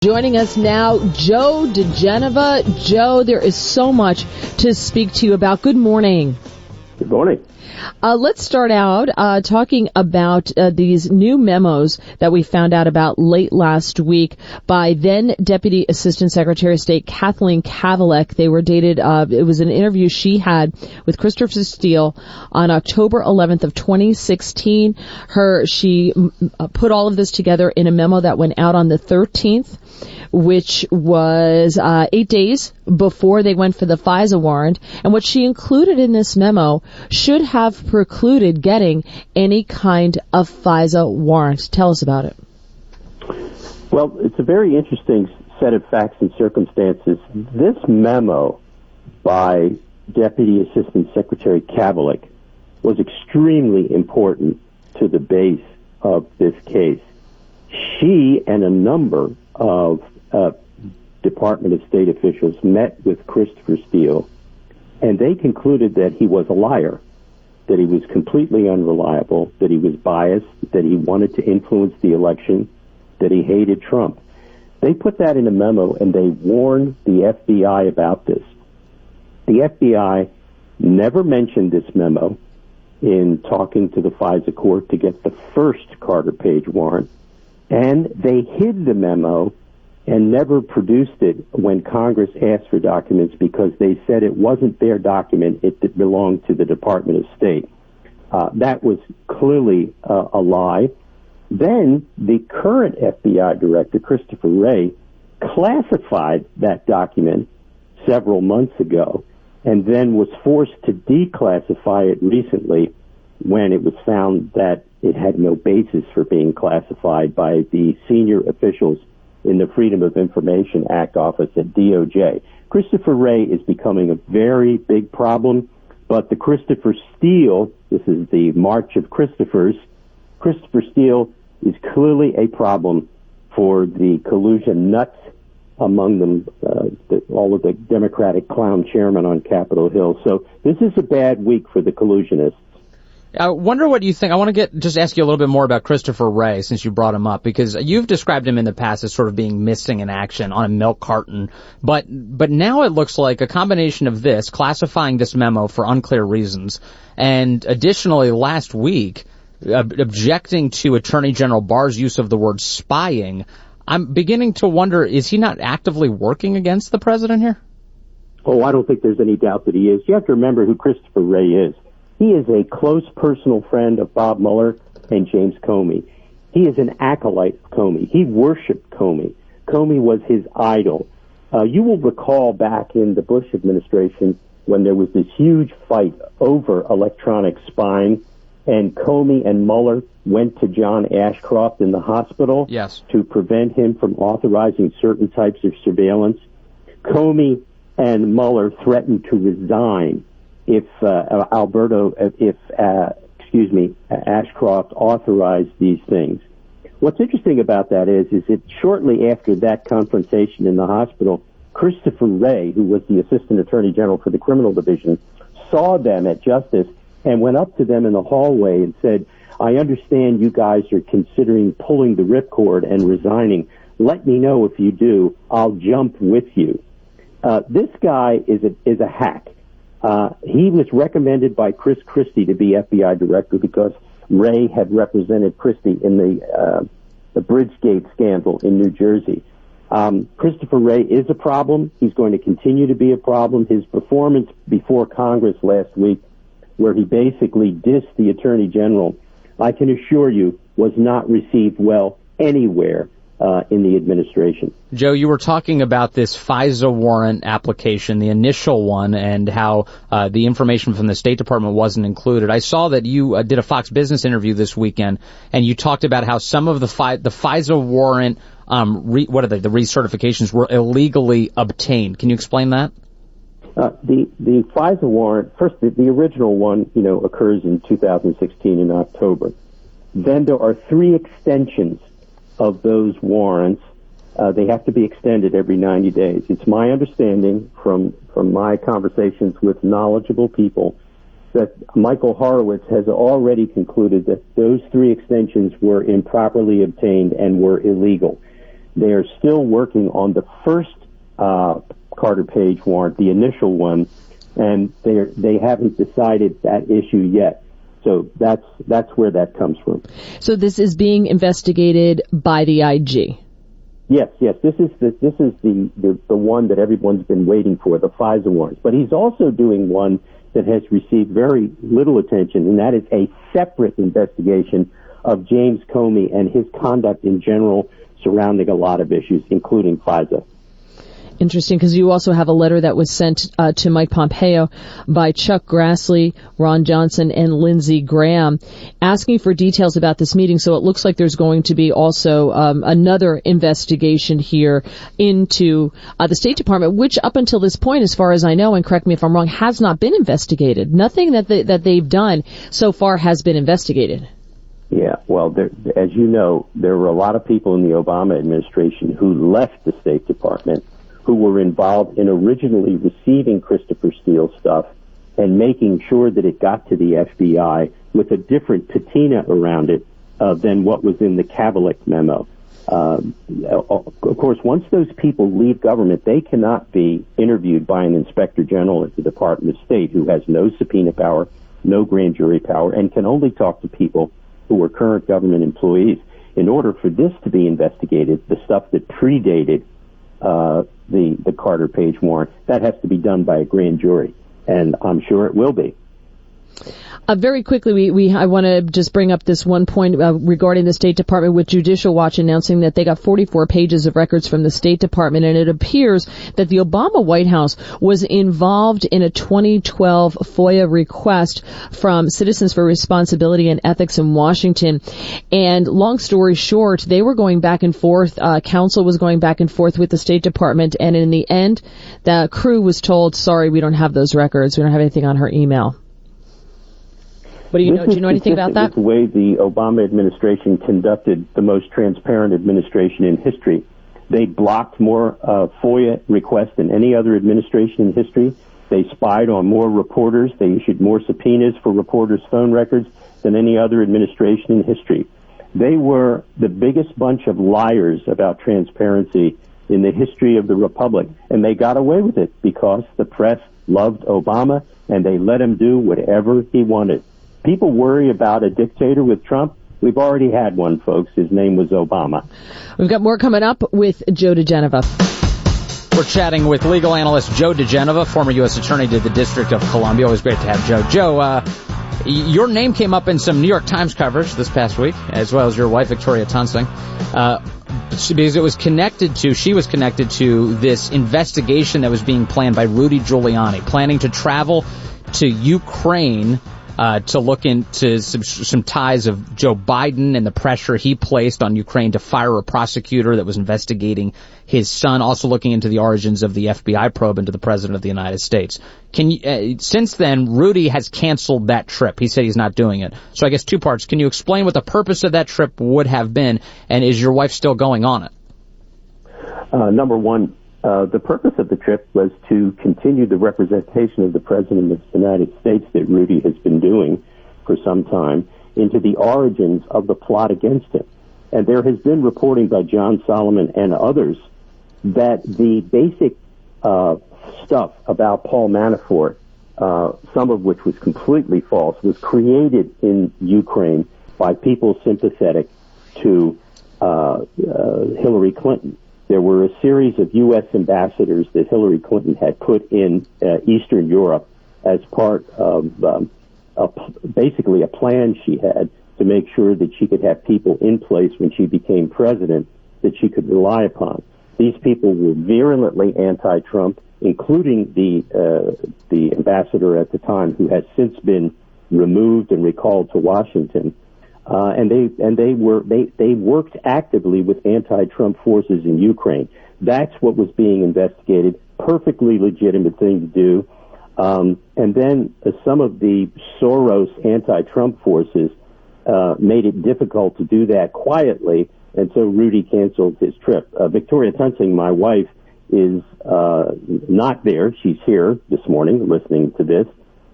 Joining us now, Joe diGenova. Joe, there is so much to speak to you about. Good morning. Good morning. Let's start out talking about these new memos that we found out about late last week by then Deputy Assistant Secretary of State Kathleen Kavalek. They were dated, it was an interview she had with Christopher Steele on October 11th of 2016. She put all of this together in a memo that went out on the 13th, which was 8 days before they went for the FISA warrant. And what she included in this memo should have precluded getting any kind of FISA warrant. Tell us about it. Well, it's a very interesting set of facts and circumstances. This memo by Deputy Assistant Secretary Kavalek was extremely important to the base of this case. She and a number of Department of State officials met with Christopher Steele, and they concluded that he was a liar, that he was completely unreliable, that he was biased, that he wanted to influence the election, that he hated Trump. They put that in a memo, and they warned the FBI about this. The FBI never mentioned this memo in talking to the FISA court to get the first Carter Page warrant, and they hid the memo and never produced it when Congress asked for documents because they said it wasn't their document, it belonged to the Department of State. That was clearly a lie. Then the current FBI director, Christopher Wray, classified that document several months ago and then was forced to declassify it recently when it was found that it had no basis for being classified by the senior officials in the Freedom of Information Act office at DOJ. Christopher Wray is becoming a very big problem, but the Christopher Steele, this is the March of Christophers, Christopher Steele is clearly a problem for the collusion nuts among them, all of the Democratic clown chairmen on Capitol Hill. So this is a bad week for the collusionists. I wonder what you think. I want to just ask you a little bit more about Christopher Wray since you brought him up, because you've described him in the past as sort of being missing in action on a milk carton. But now it looks like a combination of this, classifying this memo for unclear reasons, and additionally last week objecting to Attorney General Barr's use of the word spying. I'm beginning to wonder, is he not actively working against the president here? Oh, I don't think there's any doubt that he is. You have to remember who Christopher Wray is. He is a close personal friend of Bob Mueller and James Comey. He is an acolyte of Comey. He worshipped Comey. Comey was his idol. You will recall back in the Bush administration when there was this huge fight over electronic spying, and Comey and Mueller went to John Ashcroft in the hospital to prevent him from authorizing certain types of surveillance. Comey and Mueller threatened to resign if Ashcroft authorized these things. What's interesting about that is that shortly after that confrontation in the hospital, Christopher Wray, who was the Assistant Attorney General for the Criminal Division, saw them at Justice and went up to them in the hallway and said, I understand you guys are considering pulling the ripcord and resigning. Let me know if you do. I'll jump with you. This guy is a hack. He was recommended by Chris Christie to be FBI director because Wray had represented Christie in the Bridgegate scandal in New Jersey. Christopher Wray is a problem. He's going to continue to be a problem. His performance before Congress last week, where he basically dissed the Attorney General, I can assure you, was not received well anywhere in the administration. Joe, you were talking about this FISA warrant application, the initial one, and how the information from the State Department wasn't included. I saw that you did a Fox Business interview this weekend, and you talked about how some of the FISA warrant, the recertifications were illegally obtained. Can you explain that? The FISA warrant, first, the original one, occurs in 2016 in October. Then there are 3 extensions of those warrants. They have to be extended every 90 days. It's my understanding from my conversations with knowledgeable people that Michael Horowitz has already concluded that those 3 extensions were improperly obtained and were illegal. They are still working on the first Carter Page warrant, the initial one, and they haven't decided that issue yet. So that's where that comes from. So this is being investigated by the IG. Yes. This is the one that everyone's been waiting for, the FISA warrants. But he's also doing one that has received very little attention, and that is a separate investigation of James Comey and his conduct in general surrounding a lot of issues, including FISA. Interesting, because you also have a letter that was sent to Mike Pompeo by Chuck Grassley, Ron Johnson, and Lindsey Graham, asking for details about this meeting. So it looks like there's going to be also another investigation here into the State Department, which up until this point, as far as I know, and correct me if I'm wrong, has not been investigated. Nothing that they've done so far has been investigated. Yeah, well, as you know, there were a lot of people in the Obama administration who left the State Department who were involved in originally receiving Christopher Steele's stuff and making sure that it got to the FBI with a different patina around it than what was in the Kavalek memo. Of course, once those people leave government, they cannot be interviewed by an inspector general at the Department of State who has no subpoena power, no grand jury power, and can only talk to people who are current government employees. In order for this to be investigated, the stuff that predated the Carter Page warrant, that has to be done by a grand jury, and I'm sure it will be. Very quickly, I want to just bring up this one point regarding the State Department, with Judicial Watch announcing that they got 44 pages of records from the State Department, and it appears that the Obama White House was involved in a 2012 FOIA request from Citizens for Responsibility and Ethics in Washington. And long story short, they were going back and forth. Counsel was going back and forth with the State Department, and in the end, the crew was told, sorry, we don't have those records. We don't have anything on her email. What do you know? Do you know anything about that? This is the way the Obama administration conducted the most transparent administration in history. They blocked more FOIA requests than any other administration in history. They spied on more reporters. They issued more subpoenas for reporters' phone records than any other administration in history. They were the biggest bunch of liars about transparency in the history of the Republic, and they got away with it because the press loved Obama, and they let him do whatever he wanted. People worry about a dictator with Trump. We've already had one, folks. His name was Obama. We've got more coming up with Joe diGenova. We're chatting with legal analyst Joe diGenova, former U.S. Attorney to the District of Columbia. Always great to have Joe. Joe, your name came up in some New York Times coverage this past week, as well as your wife, Victoria Tunsing, because she was connected to this investigation that was being planned by Rudy Giuliani, planning to travel to Ukraine to look into some ties of Joe Biden and the pressure he placed on Ukraine to fire a prosecutor that was investigating his son, also looking into the origins of the FBI probe into the President of the United States. Since then, Rudy has canceled that trip. He said he's not doing it. So I guess two parts. Can you explain what the purpose of that trip would have been, and is your wife still going on it? Number one, the purpose of the trip was to continue the representation of the President of the United States that Rudy has been doing for some time into the origins of the plot against him. And there has been reporting by John Solomon and others that the basic stuff about Paul Manafort, some of which was completely false, was created in Ukraine by people sympathetic to Hillary Clinton. There were a series of U.S. ambassadors that Hillary Clinton had put in Eastern Europe as part of basically a plan she had to make sure that she could have people in place when she became president that she could rely upon. These people were virulently anti-Trump, including the ambassador at the time, who has since been removed and recalled to Washington. And they worked actively with anti-Trump forces in Ukraine. That's what was being investigated. Perfectly legitimate thing to do. And then some of the Soros anti-Trump forces made it difficult to do that quietly, and so Rudy canceled his trip. Victoria Tunsing, my wife, is not there. She's here this morning listening to this.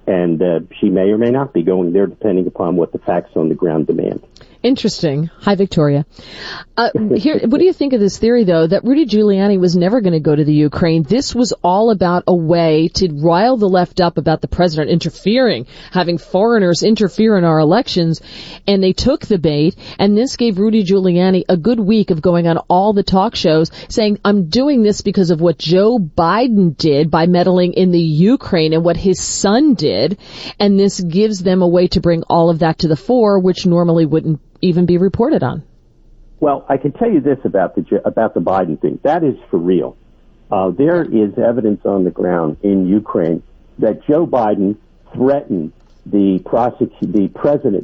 And she may or may not be going there, depending upon what the facts on the ground demand. Interesting. Hi, Victoria. Here, what do you think of this theory, though, that Rudy Giuliani was never going to go to the Ukraine? This was all about a way to rile the left up about the president interfering, having foreigners interfere in our elections, and they took the bait, and this gave Rudy Giuliani a good week of going on all the talk shows saying, I'm doing this because of what Joe Biden did by meddling in the Ukraine and what his son did, and this gives them a way to bring all of that to the fore, which normally wouldn't even be reported on. Well, I can tell you this about the Biden thing. That is for real. There is evidence on the ground in Ukraine that Joe Biden threatened the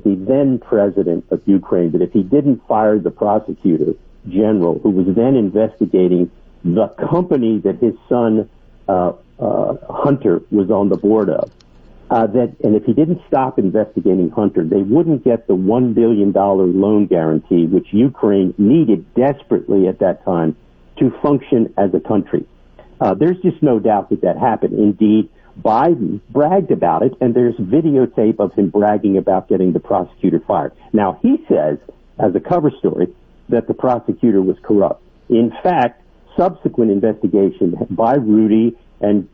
then president of Ukraine, that if he didn't fire the prosecutor general who was then investigating the company that his son Hunter was on the board of, and if he didn't stop investigating Hunter, they wouldn't get the $1 billion loan guarantee, which Ukraine needed desperately at that time to function as a country. There's just no doubt that happened. Indeed, Biden bragged about it, and there's videotape of him bragging about getting the prosecutor fired. Now, he says, as a cover story, that the prosecutor was corrupt. In fact, subsequent investigation by Rudy and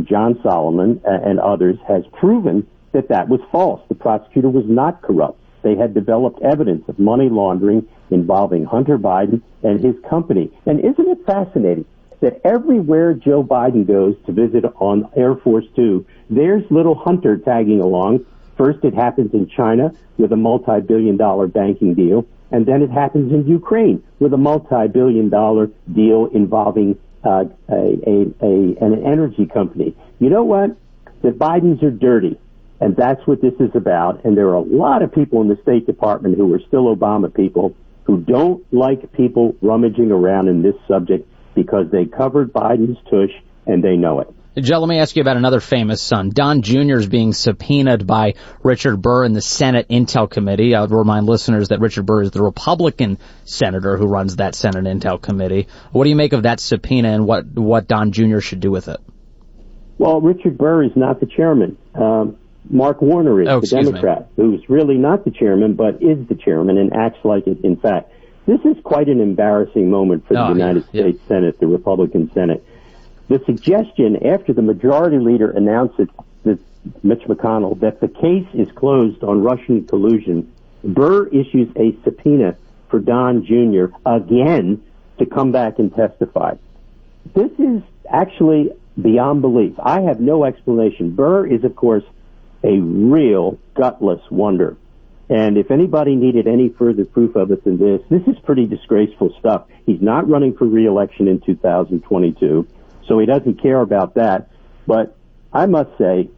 John Solomon and others has proven that was false. The prosecutor was not corrupt. They had developed evidence of money laundering involving Hunter Biden and his company. And isn't it fascinating that everywhere Joe Biden goes to visit on Air Force Two, there's little Hunter tagging along. First it happens in China with a multi-billion-dollar banking deal, and then it happens in Ukraine with a multi-billion-dollar deal involving an energy company. You know what? The Bidens are dirty, and that's what this is about. And there are a lot of people in the State Department who are still Obama people who don't like people rummaging around in this subject because they covered Biden's tush and they know it. Joe, let me ask you about another famous son. Don Jr. is being subpoenaed by Richard Burr in the Senate Intel Committee. I would remind listeners that Richard Burr is the Republican senator who runs that Senate Intel Committee. What do you make of that subpoena and what Don Jr. should do with it? Well, Richard Burr is not the chairman. Mark Warner is the Democrat, who's really not the chairman, but is the chairman and acts like it. In fact, this is quite an embarrassing moment for the United States Senate, the Republican Senate. The suggestion after the majority leader announced that Mitch McConnell, that the case is closed on Russian collusion, Burr issues a subpoena for Don Jr. again to come back and testify. This is actually beyond belief. I have no explanation. Burr is, of course, a real gutless wonder. And if anybody needed any further proof of it than this is pretty disgraceful stuff. He's not running for re-election in 2022. So he doesn't care about that. But I must say,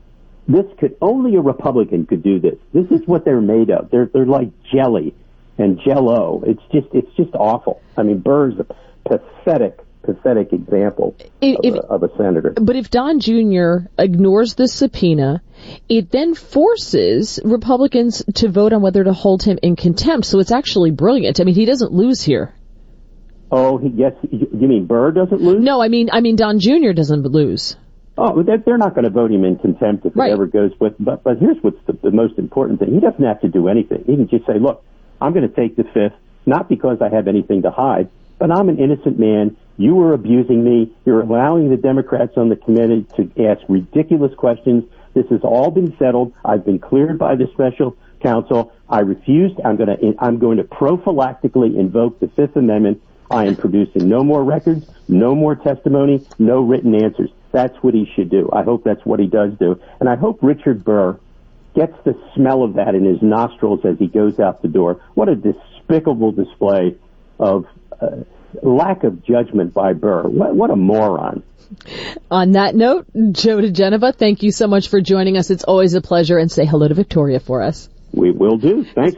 only a Republican could do this. This is what they're made of. They're like jelly and Jell-O. It's just awful. I mean, Burr's a pathetic example of a senator. But if Don Jr. ignores the subpoena, it then forces Republicans to vote on whether to hold him in contempt. So it's actually brilliant. I mean, he doesn't lose here. Oh, yes. You mean Burr doesn't lose? No, I mean Don Jr. doesn't lose. Oh, they're not going to vote him in contempt if it ever goes with. But here's what's the most important thing. He doesn't have to do anything. He can just say, look, I'm going to take the fifth, not because I have anything to hide, but I'm an innocent man. You were abusing me. You're allowing the Democrats on the committee to ask ridiculous questions. This has all been settled. I've been cleared by the special counsel. I refused. I'm going to prophylactically invoke the Fifth Amendment. I am producing no more records, no more testimony, no written answers. That's what he should do. I hope that's what he does do. And I hope Richard Burr gets the smell of that in his nostrils as he goes out the door. What a despicable display of lack of judgment by Burr. What a moron. On that note, Joe diGenova, thank you so much for joining us. It's always a pleasure. And say hello to Victoria for us. We will do. Thanks.